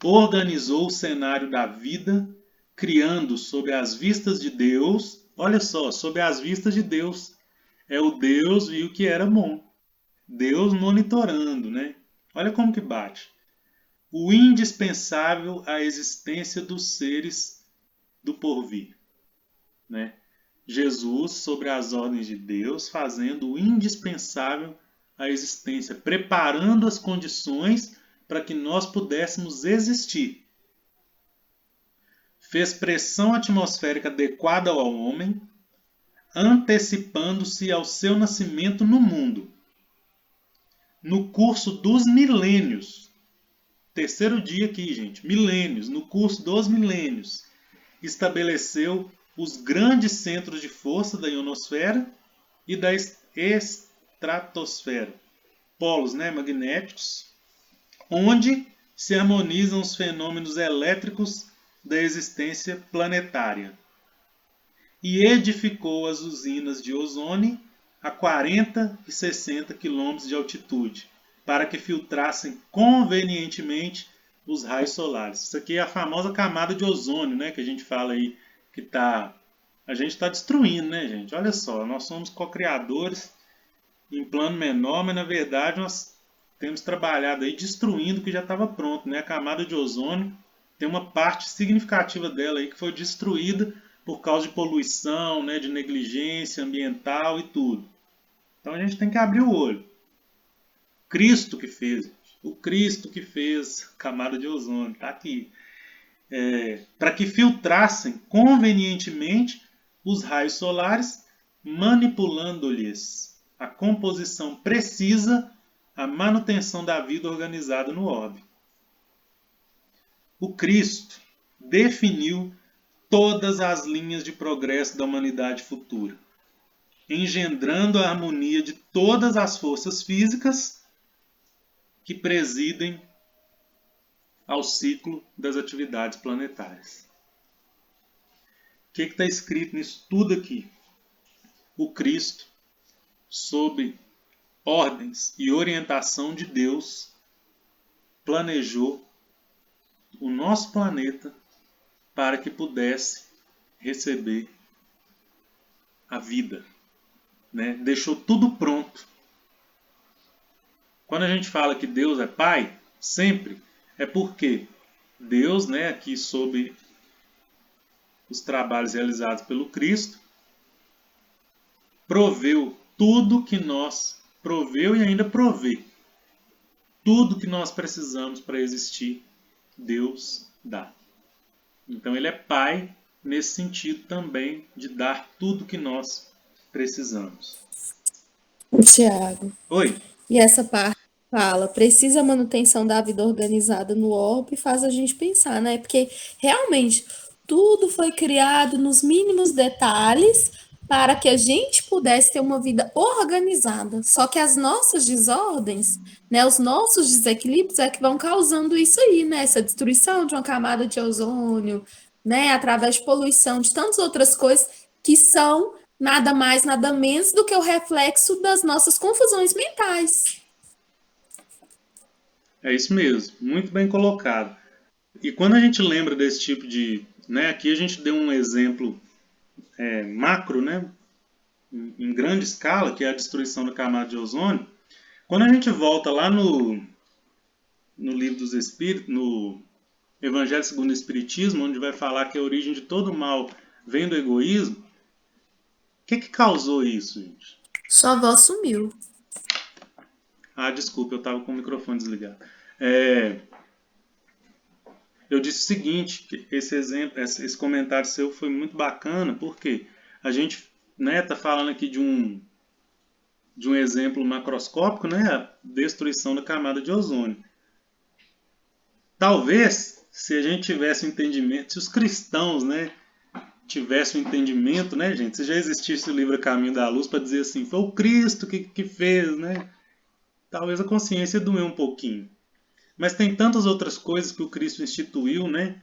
Organizou o cenário da vida, criando sob as vistas de Deus, olha só, sob as vistas de Deus, o Deus viu que era bom, Deus monitorando, né? Olha como que bate. O indispensável à existência dos seres do porvir. Né? Jesus, sobre as ordens de Deus, fazendo o indispensável à existência, preparando as condições para que nós pudéssemos existir. Fez pressão atmosférica adequada ao homem, antecipando-se ao seu nascimento no mundo. No curso dos milênios, terceiro dia aqui, gente, milênios, no curso dos milênios, estabeleceu os grandes centros de força da ionosfera e da estratosfera, polos, né, magnéticos, onde se harmonizam os fenômenos elétricos da existência planetária. E edificou as usinas de ozônio a 40 e 60 quilômetros de altitude, para que filtrassem convenientemente os raios solares. Isso aqui é a famosa camada de ozônio, né, que a gente fala aí, que a gente está destruindo, né, gente? Olha só, nós somos co-criadores em plano menor, mas na verdade nós temos trabalhado aí destruindo o que já estava pronto, né? A camada de ozônio tem uma parte significativa dela aí que foi destruída por causa de poluição, né, de negligência ambiental e tudo. Então a gente tem que abrir o olho. Cristo que fez, o Cristo que fez camada de ozônio, está aqui. Para que filtrassem convenientemente os raios solares, manipulando-lhes a composição precisa, a manutenção da vida organizada no orbe. O Cristo definiu todas as linhas de progresso da humanidade futura, engendrando a harmonia de todas as forças físicas que presidem ao ciclo das atividades planetárias. O que está escrito nisso tudo aqui? O Cristo, sob ordens e orientação de Deus, planejou o nosso planeta para que pudesse receber a vida, né? Deixou tudo pronto. Quando a gente fala que Deus é Pai, sempre é porque Deus, né, aqui sob os trabalhos realizados pelo Cristo, proveu tudo que nós, proveu e ainda provê, tudo que nós precisamos para existir, Deus dá. Então ele é Pai nesse sentido também de dar tudo que nós precisamos. Tiago, Oi, e essa parte fala, precisa manutenção da vida organizada no orbe, faz a gente pensar, né? Porque realmente tudo foi criado nos mínimos detalhes para que a gente pudesse ter uma vida organizada. Só que as nossas desordens, né, os nossos desequilíbrios é que vão causando isso aí, né? Essa destruição de uma camada de ozônio, né, através de poluição, de tantas outras coisas que são nada mais, nada menos do que o reflexo das nossas confusões mentais. é isso mesmo, muito bem colocado. E quando a gente lembra desse tipo de, né, aqui a gente deu um exemplo macro, né, em grande escala, que é a destruição da camada de ozônio. Quando a gente volta lá no livro dos Espíritos, no Evangelho segundo o Espiritismo, onde vai falar que a origem de todo mal vem do egoísmo, o que causou isso, gente? Sua voz sumiu. Ah, desculpa, eu estava com o microfone desligado. Eu disse o seguinte, que esse exemplo, esse comentário seu foi muito bacana, porque a gente está falando aqui de um exemplo macroscópico, né, a destruição da camada de ozônio. Talvez, se a gente tivesse um entendimento, se os cristãos, né, tivessem um entendimento, né, gente, se já existisse o livro Caminho da Luz para dizer assim, foi o Cristo que fez, né, talvez a consciência doeu um pouquinho. Mas tem tantas outras coisas que o Cristo instituiu, né,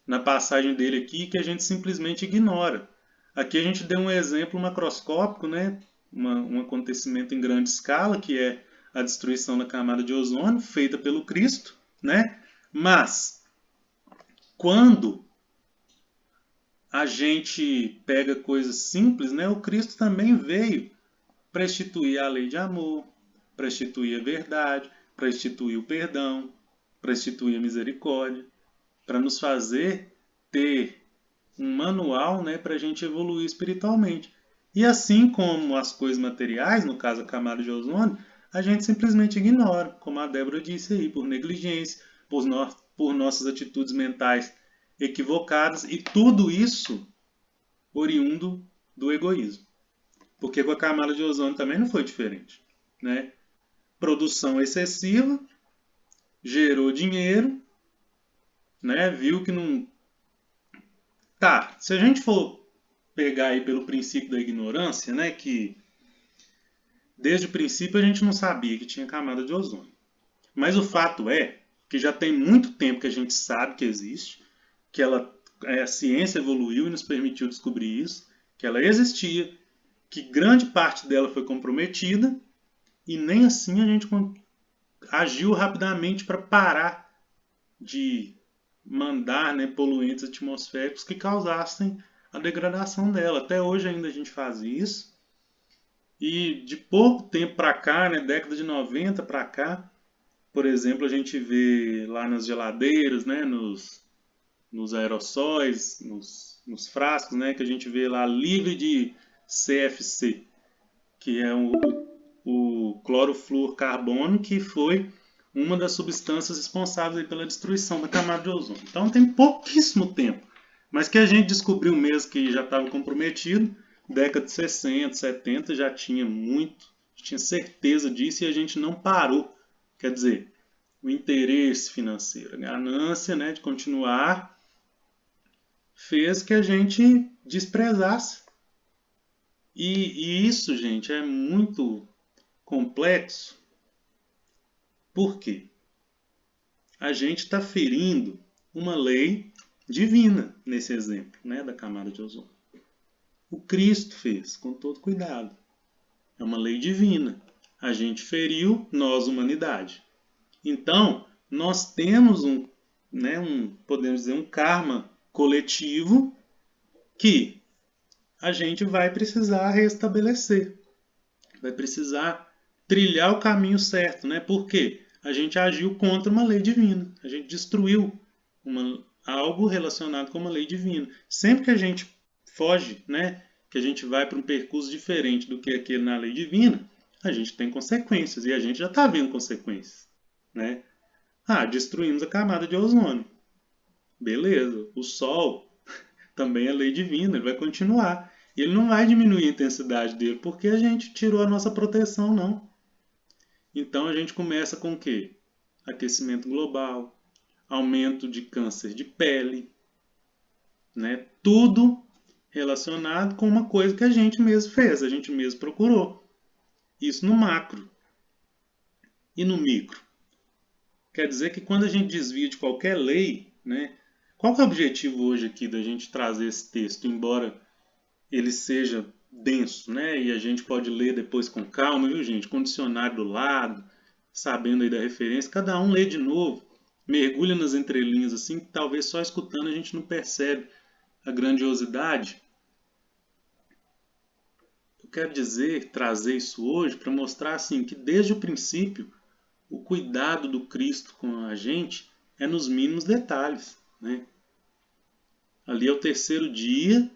na passagem dele aqui, que a gente simplesmente ignora. Aqui a gente deu um exemplo macroscópico, né, um acontecimento em grande escala, que é a destruição da camada de ozônio, feita pelo Cristo, né? Mas, quando a gente pega coisas simples, né, o Cristo também veio para instituir a lei de amor, para instituir a verdade, para instituir o perdão, para instituir a misericórdia, para nos fazer ter um manual, né, para a gente evoluir espiritualmente. E assim como as coisas materiais, no caso a camada de ozônio, a gente simplesmente ignora, como a Débora disse aí, por negligência, por nossas atitudes mentais equivocadas, e tudo isso oriundo do egoísmo. Porque com a camada de ozônio também não foi diferente, né? Produção excessiva, gerou dinheiro, né? Viu que não... Tá, se a gente for pegar aí pelo princípio da ignorância, né? Que desde o princípio a gente não sabia que tinha camada de ozônio. Mas o fato é que já tem muito tempo que a gente sabe que existe, que a ciência evoluiu e nos permitiu descobrir isso, que ela existia, que grande parte dela foi comprometida, e nem assim a gente agiu rapidamente para parar de mandar, né, poluentes atmosféricos que causassem a degradação dela. Até hoje ainda a gente faz isso. E de pouco tempo para cá, né, década de 90 para cá, por exemplo, a gente vê lá nas geladeiras, né, nos aerossóis, nos frascos, né, que a gente vê lá livre de CFC, que é o clorofluorcarbono, que foi uma das substâncias responsáveis pela destruição da camada de ozônio. Então tem pouquíssimo tempo, mas que a gente descobriu mesmo que já estava comprometido, década de 60, 70, já tinha muito, tinha certeza disso e a gente não parou. Quer dizer, o interesse financeiro, a ganância, né, de continuar, fez que a gente desprezasse. E isso, gente, é muito complexo. Por quê? a gente está ferindo uma lei divina nesse exemplo, né, da camada de ozônio. O Cristo fez com todo cuidado. É uma lei divina. A gente feriu, nós, humanidade. Então, nós temos podemos dizer, um karma coletivo que a gente vai precisar restabelecer. Vai precisar trilhar o caminho certo, né? Por quê? A gente agiu contra uma lei divina. A gente destruiu algo relacionado com uma lei divina. Sempre que a gente foge, né? Que a gente vai para um percurso diferente do que aquele na lei divina, a gente tem consequências. E a gente já está vendo consequências, né? Destruímos a camada de ozônio. Beleza. O Sol também é lei divina, ele vai continuar. E ele não vai diminuir a intensidade dele porque a gente tirou a nossa proteção, não. Então a gente começa com o quê? Aquecimento global, aumento de câncer de pele, né? Tudo relacionado com uma coisa que a gente mesmo fez, a gente mesmo procurou. Isso no macro. E no micro? Quer dizer que quando a gente desvia de qualquer lei, né? Qual que é o objetivo hoje aqui da gente trazer esse texto, embora ele seja denso, né? E a gente pode ler depois com calma, viu, gente? Com o dicionário do lado, sabendo aí da referência, cada um lê de novo, mergulha nas entrelinhas assim, que talvez só escutando a gente não percebe a grandiosidade. Eu quero dizer, trazer isso hoje para mostrar assim que desde o princípio o cuidado do Cristo com a gente é nos mínimos detalhes, né? Ali é o terceiro dia,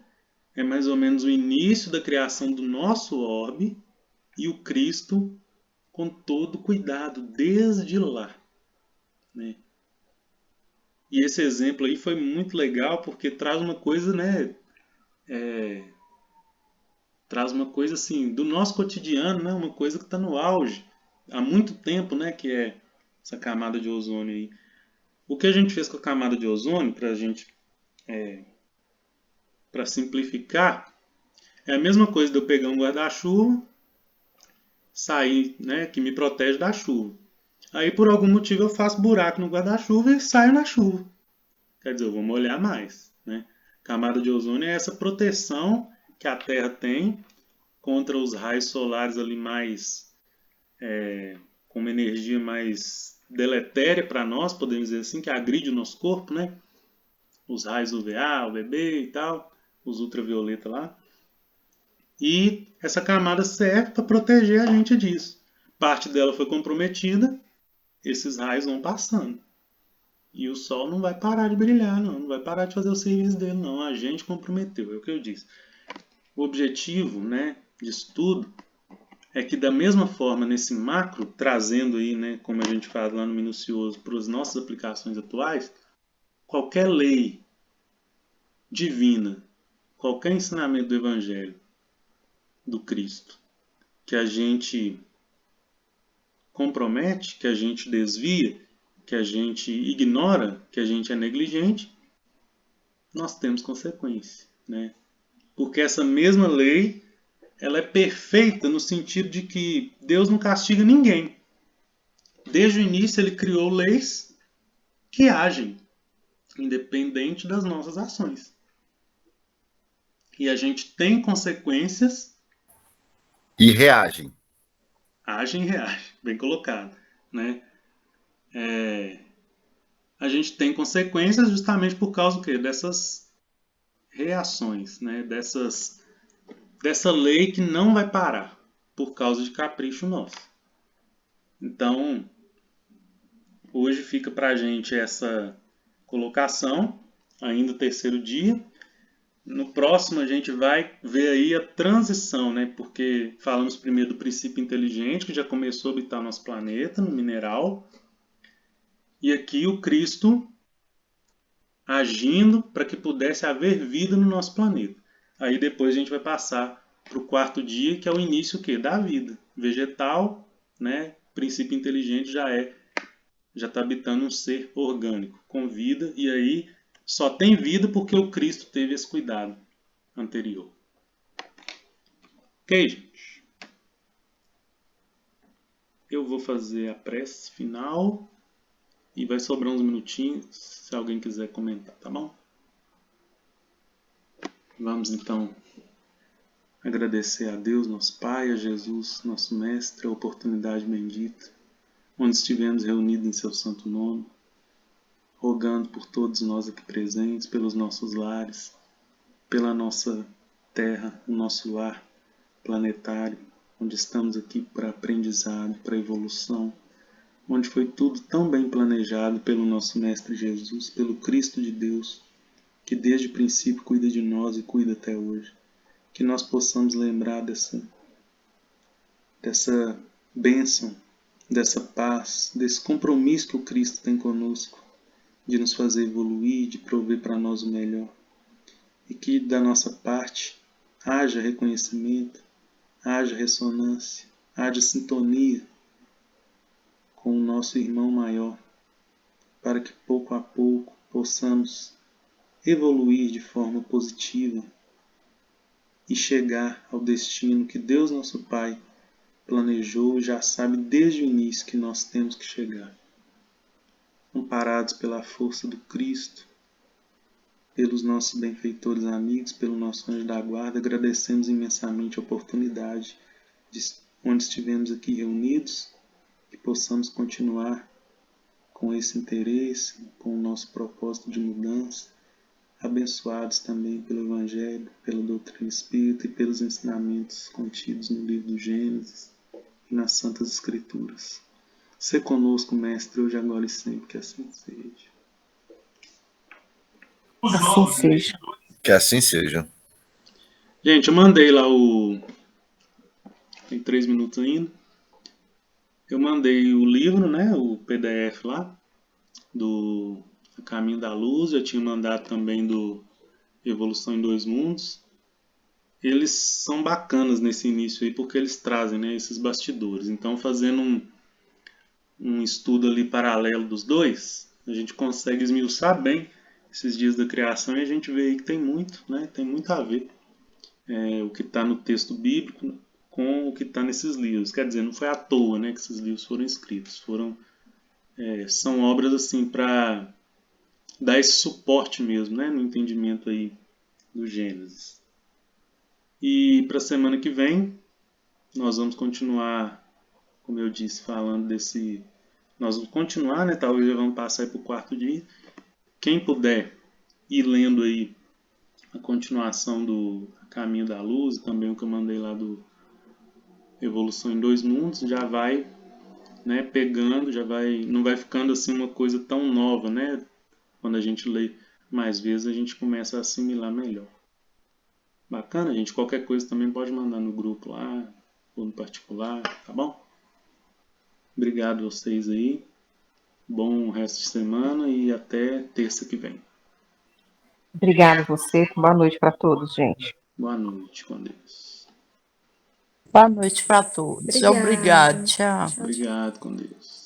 é mais ou menos o início da criação do nosso orbe e o Cristo com todo cuidado desde lá, né? E esse exemplo aí foi muito legal porque traz uma coisa, né? Traz uma coisa assim do nosso cotidiano, né? Uma coisa que está no auge há muito tempo, né? Que é essa camada de ozônio aí. O que a gente fez com a camada de ozônio para a gente, para simplificar, é a mesma coisa de eu pegar um guarda-chuva, sair, né? Que me protege da chuva. Aí por algum motivo eu faço buraco no guarda-chuva e saio na chuva. Quer dizer, eu vou molhar mais, né? Camada de ozônio é essa proteção que a Terra tem contra os raios solares ali mais, com uma energia mais deletéria para nós, podemos dizer assim, que agride o nosso corpo, né? Os raios UVA, UVB e tal, os ultravioleta lá. E essa camada serve para proteger a gente disso. Parte dela foi comprometida, esses raios vão passando. E o Sol não vai parar de brilhar, não vai parar de fazer o serviço dele, não. A gente comprometeu, é o que eu disse. O objetivo, né, disso tudo é que da mesma forma nesse macro, trazendo aí, né, como a gente faz lá no minucioso, para as nossas aplicações atuais, qualquer lei divina, qualquer ensinamento do Evangelho, do Cristo, que a gente compromete, que a gente desvia, que a gente ignora, que a gente é negligente, nós temos consequência, né? Porque essa mesma lei, ela é perfeita no sentido de que Deus não castiga ninguém. Desde o início ele criou leis que agem, independente das nossas ações. E a gente tem consequências. E reagem. Agem e reagem, bem colocado, né? A gente tem consequências justamente por causa do quê? Dessas reações, né? Dessa lei que não vai parar por causa de capricho nosso. Então, hoje fica para a gente essa colocação, ainda o terceiro dia. No próximo a gente vai ver aí a transição, né? Porque falamos primeiro do princípio inteligente, que já começou a habitar nosso planeta, no mineral. E aqui o Cristo agindo para que pudesse haver vida no nosso planeta. Aí depois a gente vai passar para o quarto dia, que é o início da vida. Vegetal, né? Princípio inteligente já está habitando um ser orgânico, com vida, e aí só tem vida porque o Cristo teve esse cuidado anterior. Ok, gente? Eu vou fazer a prece final E vai sobrar uns minutinhos se alguém quiser comentar, tá bom? Vamos então agradecer a Deus, nosso Pai, a Jesus, nosso Mestre, a oportunidade bendita, onde estivemos reunidos em seu santo nome, rogando por todos nós aqui presentes, pelos nossos lares, pela nossa terra, o nosso lar planetário, onde estamos aqui para aprendizado, para evolução, onde foi tudo tão bem planejado pelo nosso Mestre Jesus, pelo Cristo de Deus, que desde o princípio cuida de nós e cuida até hoje. Que nós possamos lembrar dessa bênção, dessa paz, desse compromisso que o Cristo tem conosco, de nos fazer evoluir, de prover para nós o melhor. E que da nossa parte haja reconhecimento, haja ressonância, haja sintonia com o nosso irmão maior, para que pouco a pouco possamos evoluir de forma positiva e chegar ao destino que Deus nosso Pai planejou e já sabe desde o início que nós temos que chegar. Amparados pela força do Cristo, pelos nossos benfeitores amigos, pelo nosso anjo da guarda, agradecemos imensamente a oportunidade de onde estivemos aqui reunidos, que possamos continuar com esse interesse, com o nosso propósito de mudança, abençoados também pelo Evangelho, pela doutrina espírita e pelos ensinamentos contidos no livro do Gênesis e nas Santas Escrituras. Sê conosco, Mestre, hoje, agora e sempre, que assim seja. Assim seja. Que assim seja. Gente, eu mandei lá Tem 3 minutos ainda. Eu mandei o livro, né, o PDF lá, do Caminho da Luz. Eu tinha mandado também do Evolução em Dois Mundos. Eles são bacanas nesse início aí, porque eles trazem, né, esses bastidores. Então, fazendo um estudo ali paralelo dos dois, a gente consegue esmiuçar bem esses dias da criação e a gente vê aí que tem muito, né, tem muito a ver o que está no texto bíblico com o que está nesses livros. Quer dizer, não foi à toa, né, que esses livros foram escritos. São obras assim para dar esse suporte mesmo, né, no entendimento aí do Gênesis. E para a semana que vem, nós vamos continuar, como eu disse, falando desse... Nós vamos continuar, né? Talvez já vamos passar para o 4º dia. Quem puder ir lendo aí a continuação do Caminho da Luz, e também o que eu mandei lá do Evolução em Dois Mundos, já vai, né, pegando, não vai ficando assim uma coisa tão nova, né? Quando a gente lê mais vezes, a gente começa a assimilar melhor. Bacana, gente. Qualquer coisa também pode mandar no grupo lá, ou no particular, tá bom? Obrigado a vocês aí. Bom resto de semana e até terça que vem. Obrigada a você. Boa noite para todos, gente. Boa noite, com Deus. Boa noite para todos. Obrigada. Obrigado. Tchau. Obrigado, com Deus.